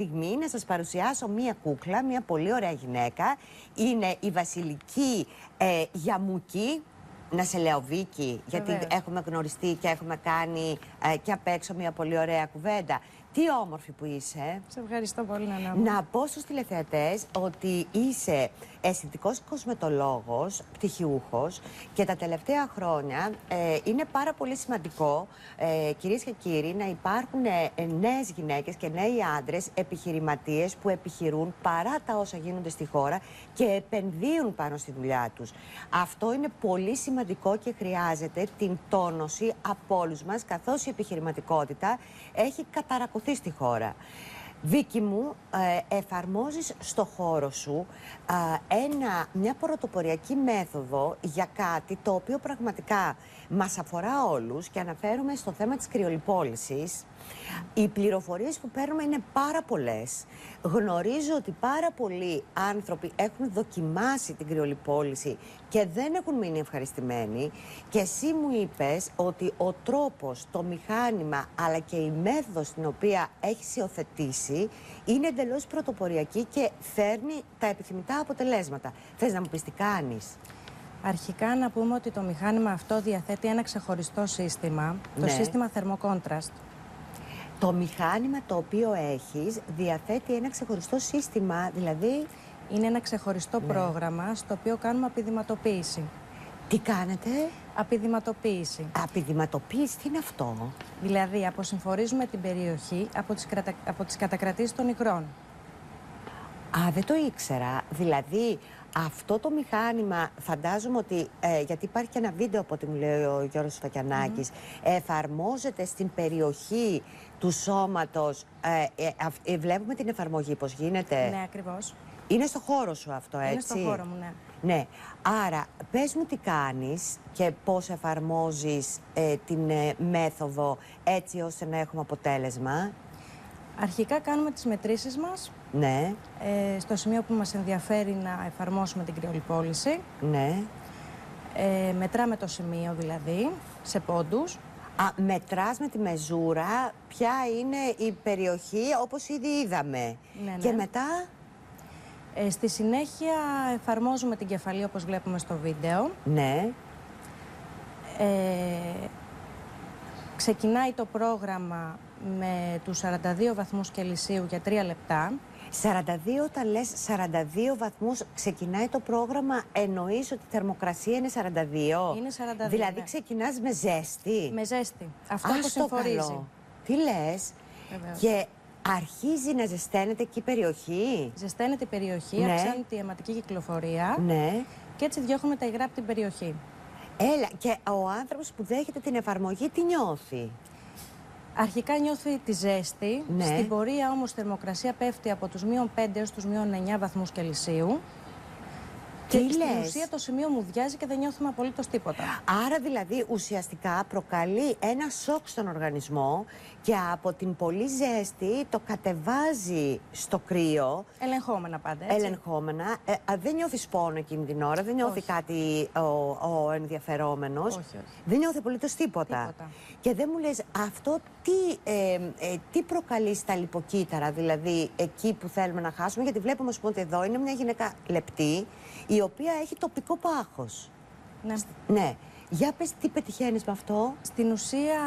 στιγμή να σας παρουσιάσω μία κούκλα, μία πολύ ωραία γυναίκα. Είναι η Βασιλική Γιαμούκη. Να σε λέω Βίκη, γιατί έχουμε γνωριστεί και έχουμε κάνει και απ' έξω μία πολύ ωραία κουβέντα. Τι όμορφη που είσαι. Σε ευχαριστώ πολύ, Νανά. Να πω στους τηλεθεατές ότι είσαι αισθητικός κοσμετολόγος, πτυχιούχος, και τα τελευταία χρόνια είναι πάρα πολύ σημαντικό, κυρίες και κύριοι, να υπάρχουν νέες γυναίκες και νέοι άντρες επιχειρηματίες που επιχειρούν παρά τα όσα γίνονται στη χώρα και επενδύουν πάνω στη δουλειά τους. Αυτό είναι πολύ σημαντικό και χρειάζεται την τόνωση από όλους μας, καθώς η επιχειρηματικότητα έχει καταρακωθεί στη χώρα. Βίκη μου, εφαρμόζεις στο χώρο σου μια πρωτοποριακή μέθοδο για κάτι το οποίο πραγματικά μας αφορά όλους, και αναφέρομαι στο θέμα της κρυολιπόλησης. Οι πληροφορίες που παίρνουμε είναι πάρα πολλές. Γνωρίζω ότι πάρα πολλοί άνθρωποι έχουν δοκιμάσει την κρυολιπόληση και δεν έχουν μείνει ευχαριστημένοι, και εσύ μου είπες ότι ο τρόπος, το μηχάνημα αλλά και η μέθοδος την οποία έχεις υιοθετήσει είναι εντελώς πρωτοποριακή και φέρνει τα επιθυμητά αποτελέσματα. Θες να μου πεις τι κάνεις? Αρχικά να πούμε ότι το μηχάνημα αυτό διαθέτει ένα ξεχωριστό σύστημα, το σύστημα θερμοκόντραστ. Το μηχάνημα το οποίο έχεις διαθέτει ένα ξεχωριστό σύστημα, δηλαδή... Είναι ένα ξεχωριστό πρόγραμμα στο οποίο κάνουμε απειδηματοποίηση. Τι κάνετε? Απειδηματοποίηση. Απειδηματοποίηση, τι είναι αυτό? Δηλαδή, αποσυμφορίζουμε την περιοχή από τις κατακρατήσεις των ικρών. Α, δεν το ήξερα. Δηλαδή, αυτό το μηχάνημα, φαντάζομαι ότι, γιατί υπάρχει και ένα βίντεο από ό,τι μου λέει ο Γιώργος Φακιανάκης, εφαρμόζεται στην περιοχή του σώματος. Βλέπουμε την εφαρμογή, πώς γίνεται. Ναι, ακριβώς. Είναι στο χώρο σου αυτό, έτσι? Είναι στο χώρο μου, ναι. Ναι. Άρα, πες μου τι κάνεις και πώς εφαρμόζεις την μέθοδο έτσι ώστε να έχουμε αποτέλεσμα. Αρχικά κάνουμε τις μετρήσεις μας. Ναι. Στο σημείο που μας ενδιαφέρει να εφαρμόσουμε την κρυολιπόληση. Ναι. Μετράμε το σημείο δηλαδή, σε πόντους. Μετράς με τη μεζούρα ποια είναι η περιοχή, όπως ήδη είδαμε. Ναι, και ναι. μετά... Στη συνέχεια εφαρμόζουμε την κεφαλή όπως βλέπουμε στο βίντεο. Ναι. Ξεκινάει το πρόγραμμα με τους 42 βαθμούς Κελσίου για 3 λεπτά. 42, όταν λες 42 βαθμούς ξεκινάει το πρόγραμμα, εννοείς ότι η θερμοκρασία είναι 42? Είναι 42, δηλαδή ναι. Ξεκινάς με ζέστη? Με ζέστη. Αυτό αποσυμφορίζει. Τι λες? Βεβαίως. Και αρχίζει να ζεσταίνεται εκεί η περιοχή? Ζεσταίνεται η περιοχή, ναι. Αυξάνεται η αιματική κυκλοφορία, ναι. Και έτσι διώχνουμε τα υγρά από την περιοχή. Έλα, και ο άνθρωπος που δέχεται την εφαρμογή τι νιώθει? Αρχικά νιώθει τη ζέστη, ναι. Στην πορεία όμως η θερμοκρασία πέφτει από τους -5 έως τους -9 βαθμούς Κελσίου. Και στην ουσία το σημείο μου διάζει και δεν νιώθουμε απολύτως τίποτα. Άρα δηλαδή ουσιαστικά προκαλεί ένα σοκ στον οργανισμό και από την πολύ ζέστη το κατεβάζει στο κρύο. Ελεγχόμενα πάντα, έτσι. Ελεγχόμενα. Δεν νιώθεις πόνο εκείνη την ώρα, δεν νιώθει κάτι ο ενδιαφερόμενος. Όχι. Δεν νιώθει απολύτως τίποτα. Και δεν μου λες αυτό τι προκαλεί στα λιποκύτταρα, δηλαδή εκεί που θέλουμε να χάσουμε, γιατί βλέπουμε ότι εδώ είναι μια γυναίκα λεπτή, η οποία έχει τοπικό πάχος. Ναι. Ναι. Για πες τι πετυχαίνεις με αυτό? Στην ουσία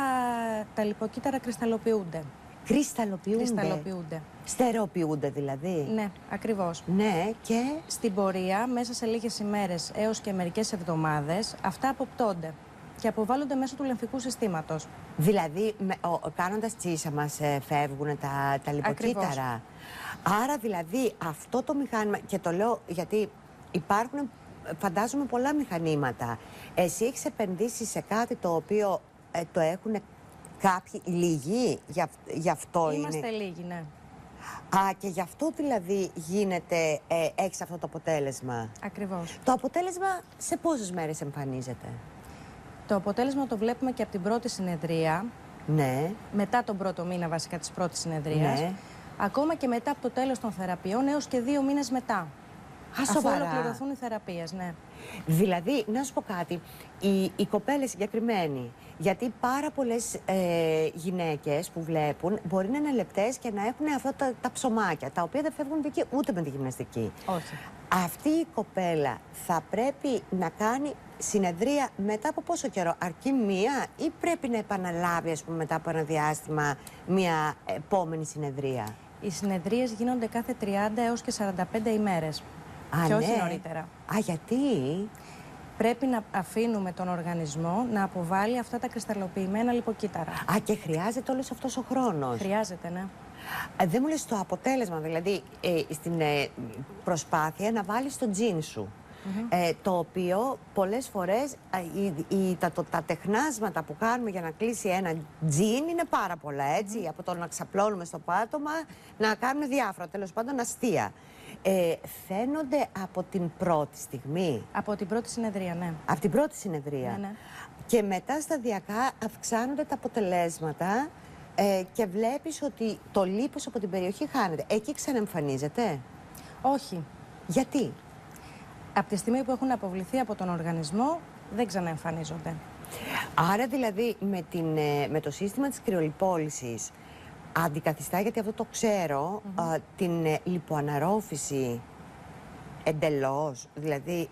τα λιποκύτταρα κρυσταλλοποιούνται. Κρυσταλλοποιούνται. Στερεοποιούνται δηλαδή. Ναι, ακριβώς. Ναι, και... Στην πορεία, μέσα σε λίγες ημέρες έως και μερικές εβδομάδες, αυτά αποπτώνται και αποβάλλονται μέσω του λεμφικού συστήματος. Δηλαδή, κάνοντας τσίσα μας φεύγουν τα λιποκύτταρα. Ακριβώς. Άρα δηλαδή αυτό το μηχάνημα, και το λέω γιατί υπάρχουν, φαντάζομαι, πολλά μηχανήματα. Εσύ έχεις επενδύσει σε κάτι το οποίο το έχουν κάποιοι λίγοι, γι' αυτό Είμαστε λίγοι, ναι. Και γι' αυτό δηλαδή έχεις αυτό το αποτέλεσμα. Ακριβώς. Το αποτέλεσμα σε πόσες μέρες εμφανίζεται? Το αποτέλεσμα το βλέπουμε και από την πρώτη συνεδρία. Ναι. Μετά τον πρώτο μήνα βασικά της πρώτης συνεδρίας. Ναι. Ακόμα και μετά από το τέλος των θεραπείων έως και 2 μήνες μετά. Αφού ολοκληρωθούν οι θεραπείες, ναι. Δηλαδή, να σου πω κάτι, οι κοπέλες συγκεκριμένοι, Γιατί πάρα πολλές γυναίκες που βλέπουν μπορεί να είναι λεπτές και να έχουν αυτά τα ψωμάκια, τα οποία δεν φεύγουν εκεί ούτε με τη γυμναστική. Όχι. Αυτή η κοπέλα θα πρέπει να κάνει συνεδρία μετά από πόσο καιρό, αρκεί μία, ή πρέπει να επαναλάβει, ας πούμε, μετά από ένα διάστημα μία επόμενη συνεδρία? Οι συνεδρίες γίνονται κάθε 30 έως και 45 ημέρες. Και όχι νωρίτερα. Α, γιατί? Πρέπει να αφήνουμε τον οργανισμό να αποβάλει αυτά τα κρυσταλλοποιημένα λιποκύτταρα. Α, και χρειάζεται όλος αυτός ο χρόνος. Χρειάζεται, ναι. Δεν μου λες το αποτέλεσμα, δηλαδή στην προσπάθεια να βάλεις το τζιν σου. Το οποίο πολλές φορές τα τεχνάσματα που κάνουμε για να κλείσει ένα τζιν είναι πάρα πολλά, έτσι. Από το να ξαπλώνουμε στο πάτωμα, να κάνουμε διάφορα, τέλος πάντων αστεία. Φαίνονται από την πρώτη στιγμή. Από την πρώτη συνεδρία, ναι. Από την πρώτη συνεδρία. Ναι, ναι. Και μετά σταδιακά αυξάνονται τα αποτελέσματα και βλέπεις ότι το λίπος από την περιοχή χάνεται. Εκεί ξαναεμφανίζεται? Όχι. Γιατί? Από τη στιγμή που έχουν αποβληθεί από τον οργανισμό, δεν ξαναεμφανίζονται. Άρα δηλαδή με το σύστημα της κρυολιπόλυσης αντικαθιστά, γιατί αυτό το ξέρω, την λιποαναρρόφηση εντελώς. Δηλαδή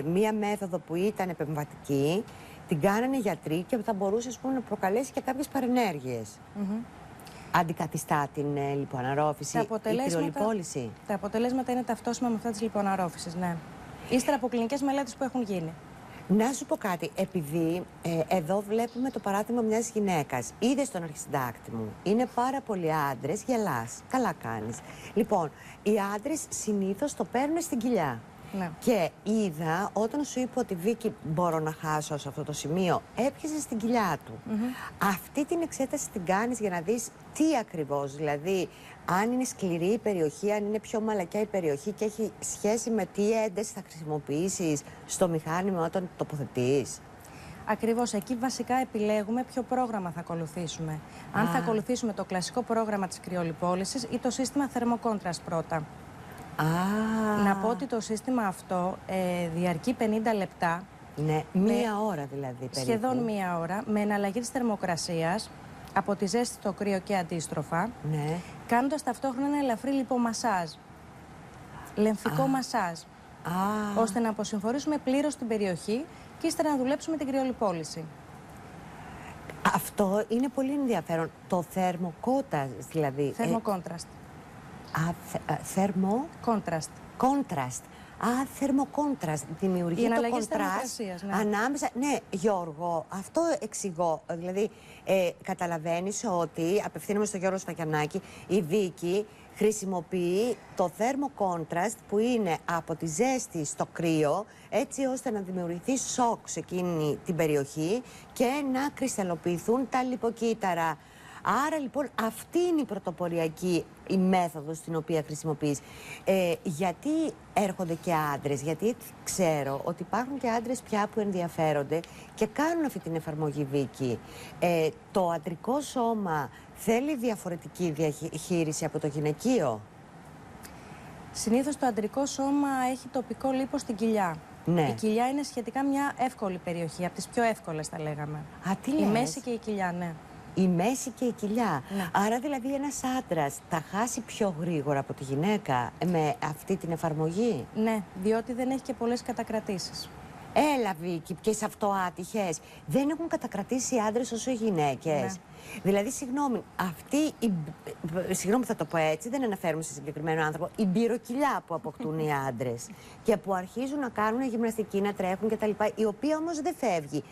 μία μέθοδο που ήταν επεμβατική την κάνανε γιατροί και θα μπορούσε, ας πούμε, να προκαλέσει και κάποιες παρενέργειες. Αντικαθιστά την λιποαναρρόφηση η κρυολιπόλυση? Τα αποτελέσματα είναι ταυτόσιμα με αυτά της λιποαναρρόφησης, ναι. Ύστερα από κλινικές μελέτες που έχουν γίνει. Να σου πω κάτι, επειδή εδώ βλέπουμε το παράδειγμα μιας γυναίκας. Είδες τον αρχισυντάκτη μου, είναι πάρα πολλοί άντρες, γελάς, καλά κάνεις. Λοιπόν, οι άντρες συνήθως το παίρνουν στην κοιλιά. Ναι. Και είδα, όταν σου είπα ότι Βίκη μπορώ να χάσω σε αυτό το σημείο, έπιασε στην κοιλιά του. Αυτή την εξέταση την κάνεις για να δεις τι ακριβώς, δηλαδή αν είναι σκληρή η περιοχή, αν είναι πιο μαλακιά η περιοχή και έχει σχέση με τι ένταση θα χρησιμοποιήσεις στο μηχάνημα όταν τοποθετείς. Ακριβώς, εκεί βασικά επιλέγουμε ποιο πρόγραμμα θα ακολουθήσουμε. Αν θα ακολουθήσουμε το κλασικό πρόγραμμα της κρυολιπόλυσης ή το σύστημα θερμοκόντραστ πρώτα. Να πω ότι το σύστημα αυτό διαρκεί 50 λεπτά. Ναι, μία ώρα δηλαδή περίπου. Σχεδόν μία ώρα, με εναλλαγή της θερμοκρασίας, από τη ζέστη στο κρύο και αντίστροφα, ναι, κάνοντας ταυτόχρονα ένα ελαφρύ λιπομασάζ, λεμφικό μασάζ, ώστε να αποσυμφορήσουμε πλήρως την περιοχή και ύστερα να δουλέψουμε την κρυολιπόλυση. Αυτό είναι πολύ ενδιαφέρον. Το θερμοκόντραστ δηλαδή. Θερμοκόντραστ. Κόντραστ. Κόντραστ. Θερμοκόντραστ. Δημιουργεί το κοντράστ ανάμεσα. Ναι, Γιώργο, αυτό εξηγώ. Δηλαδή, καταλαβαίνεις ότι, απευθύνομαι στο Γιώργο Σφακιανάκη, η Βίκη χρησιμοποιεί το θερμοκόντραστ που είναι από τη ζέστη στο κρύο, έτσι ώστε να δημιουργηθεί σοκ σε εκείνη την περιοχή και να κρυσταλλοποιηθούν τα λιποκύτταρα. Άρα λοιπόν αυτή είναι η πρωτοποριακή η μέθοδος την οποία χρησιμοποιείς. Γιατί έρχονται και άντρες, γιατί ξέρω ότι υπάρχουν και άντρες πια που ενδιαφέρονται και κάνουν αυτή την εφαρμογή Βίκη. Το αντρικό σώμα θέλει διαφορετική διαχείριση από το γυναικείο? Συνήθως το αντρικό σώμα έχει τοπικό λίπος στην κοιλιά. Ναι. Η κοιλιά είναι σχετικά μια εύκολη περιοχή, από τις πιο εύκολες θα λέγαμε. Τι η λες? μέση και η κοιλιά, ναι. Η μέση και η κοιλιά. Ναι. Άρα δηλαδή ένας άντρας θα χάσει πιο γρήγορα από τη γυναίκα με αυτή την εφαρμογή? Ναι, διότι δεν έχει και πολλές κατακρατήσεις. Έλα Βίκη, και σε αυτό άτυχες. Δεν έχουν κατακρατήσει οι άντρες όσο οι γυναίκες. Ναι. Δηλαδή, συγγνώμη, συγγνώμη θα το πω έτσι, δεν αναφέρουμε σε συγκεκριμένο άνθρωπο, η μπυροκυλιά που αποκτούν οι άντρες και που αρχίζουν να κάνουν γυμναστική, να τρέχουν κτλ. Η οποία όμως δεν φεύγει.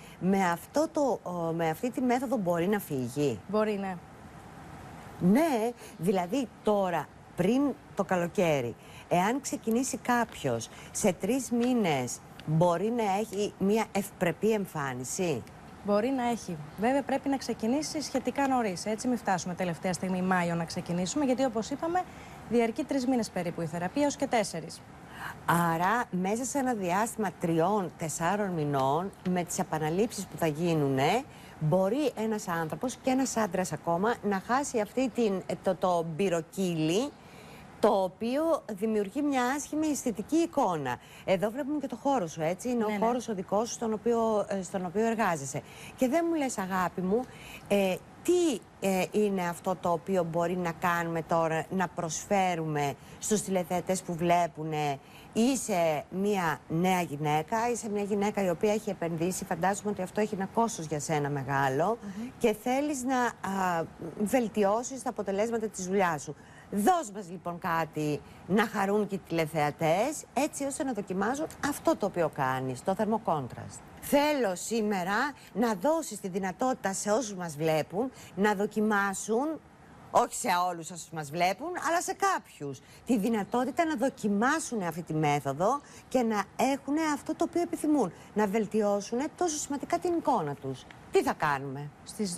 Με αυτή τη μέθοδο μπορεί να φύγει? Μπορεί, ναι. Ναι, δηλαδή τώρα, πριν το καλοκαίρι, εάν ξεκινήσει κάποιος σε 3 μήνες, μπορεί να έχει μια ευπρεπή εμφάνιση? Μπορεί να έχει. Βέβαια, πρέπει να ξεκινήσει σχετικά νωρίς. Έτσι, μην φτάσουμε τελευταία στιγμή Μάιο να ξεκινήσουμε, γιατί όπως είπαμε, διαρκεί 3 μήνες περίπου η θεραπεία, έως και 4. Άρα, μέσα σε ένα διάστημα 3-4 μηνών, με τις επαναλήψεις που θα γίνουν, μπορεί ένας άνθρωπος και ένας άντρας ακόμα να χάσει αυτή το μπυροκύλι το οποίο δημιουργεί μια άσχημη αισθητική εικόνα. Εδώ βλέπουμε και το χώρο σου, έτσι. Είναι Ναι, ο ναι. χώρος ο δικός σου στον οποίο εργάζεσαι. Και δεν μου λες, αγάπη μου, τι είναι αυτό το οποίο μπορεί να κάνουμε τώρα, να προσφέρουμε στους τηλεθεατές που βλέπουν. Είσαι μια νέα γυναίκα, είσαι μια γυναίκα η οποία έχει επενδύσει, φαντάζομαι ότι αυτό έχει ένα κόστος για σένα μεγάλο και θέλεις να βελτιώσεις τα αποτελέσματα της δουλειάς σου. Δώσ' μας λοιπόν κάτι να χαρούν και οι τηλεθεατές, έτσι ώστε να δοκιμάζουν αυτό το οποίο κάνεις, το θερμοκόντραστ. Θέλω σήμερα να δώσεις τη δυνατότητα σε όσους μας βλέπουν να δοκιμάσουν, όχι σε όλους όσους μας βλέπουν, αλλά σε κάποιους, τη δυνατότητα να δοκιμάσουν αυτή τη μέθοδο και να έχουν αυτό το οποίο επιθυμούν, να βελτιώσουν τόσο σημαντικά την εικόνα τους. Τι θα κάνουμε?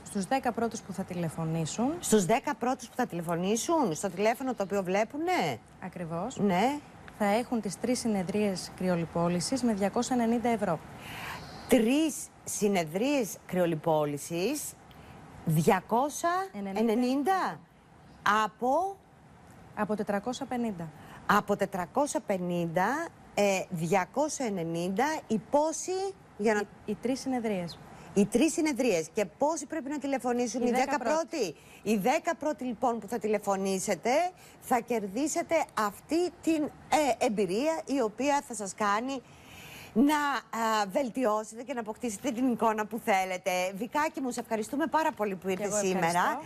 Στους 10 πρώτους που θα τηλεφωνήσουν. Στους 10 πρώτους που θα τηλεφωνήσουν, στο τηλέφωνο το οποίο βλέπουνε. Ακριβώς. Ναι. Θα έχουν τις 3 συνεδρίες κρυολιπόλησης με 290 ευρώ. 3 συνεδρίες κρυολιπόλησης, 290 από... Από 450. Από 450, 290, οι πόσοι για να... Οι 3 συνεδρίες. Οι 3 συνεδρίες. Και πόσοι πρέπει να τηλεφωνήσουν? Οι Οι 10 10 πρώτοι. Οι 10 πρώτοι λοιπόν που θα τηλεφωνήσετε θα κερδίσετε αυτή την εμπειρία η οποία θα σας κάνει να βελτιώσετε και να αποκτήσετε την εικόνα που θέλετε. Βικάκη μου, σε ευχαριστούμε πάρα πολύ που ήρθες σήμερα.